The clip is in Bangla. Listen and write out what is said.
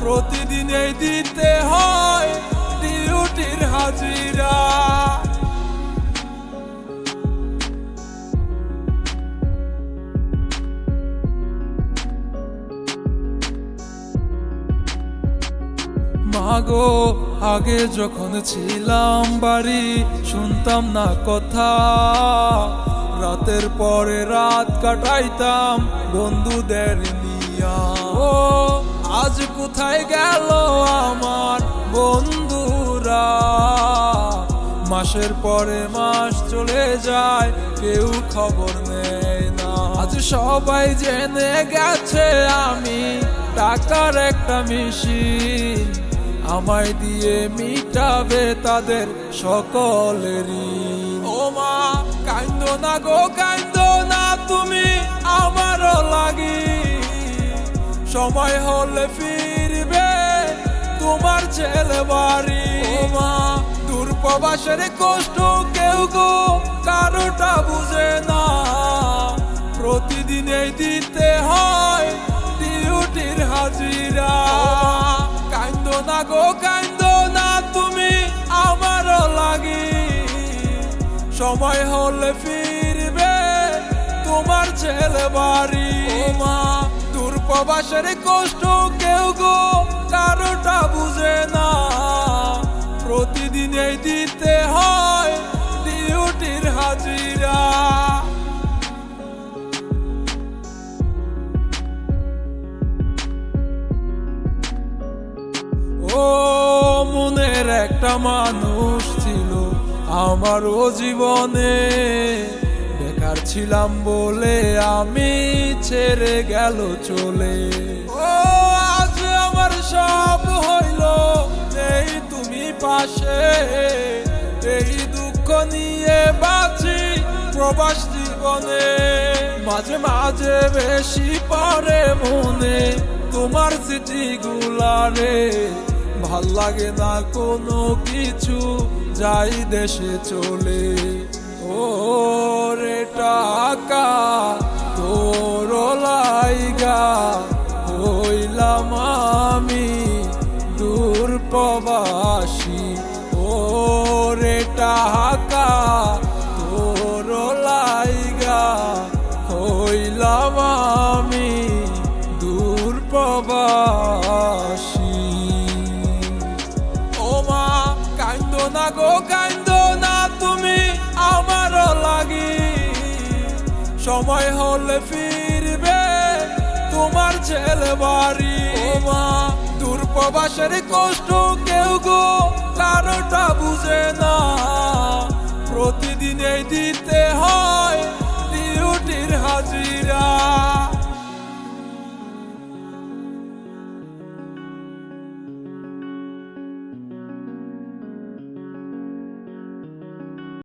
প্রতিদিনই দিতে হয় ডিউটির হাজিরা। মাগো আগে যখন ছিলাম বাড়ি শুনতাম না কথা, রাতের পরে রাত কাটাইতাম বন্ধুদের নিয়া। ও আজ কোথায় গেল আমার বন্ধুরা, মাসের পরে মাস চলে যায় কেউ খবর নেয় না। আজ সবাই জেনে গেছে আমি টাকার একটা মেশিন, আমায় দিয়ে মিটাবে তাদের সকলেরই। ও মা কান্দো না গো কান্দো না তুমি আমারও লাগি, সময় হলে ফিরবে তোমার ছেলে বাড়ি। ও মা দূর প্রবাসের কষ্ট কেউ গো কারোটা বুঝে না, প্রতিদিনই দিতে হয় ডিউটির হাজিরা। কান্দো না গো কান্দো না তুমি আমারও লাগি, সময় হলে ফিরবে তোমার ছেলে বাড়ি। ও মা দূর প্রবাসের কষ্ট কেউ গো কারোটা বুঝে না, প্রতিদিনই দিতে হয় ডিউটির হাজিরা। ও মনের একটা মানুষ ছিল আমারও জীবনে, বেকার ছিলাম বলে আমি ছেড়ে গেল চলে। ও আজ আমার সব হইল এই তুমি পাশে, এই দুঃখ নিয়ে বাঁচি প্রবাস জীবনে। মাঝে মাঝে বেশি পড়ে মনে তোমার স্মৃতিগুলা রে, ভাল লাগে না কোনো কিছু যাই দেশে চলে। ও রে টাকা তোর লাইগা হইলাম আমি দূর প্রবাসী। ও রে টাকা তোর লাইগা হইলাম আমি দূর প্রবাসী। ও মা কান্দো না গো কান্দো না তুমি আমারও লাগি, সময় হলে ফিরবে তোমার ছেলে বাড়ি। ও মা দূর প্রবাসের কষ্ট কেউ গো কারোটা বুঝে না, প্রতিদিনই দিতে হয় ডিউটির হাজিরা।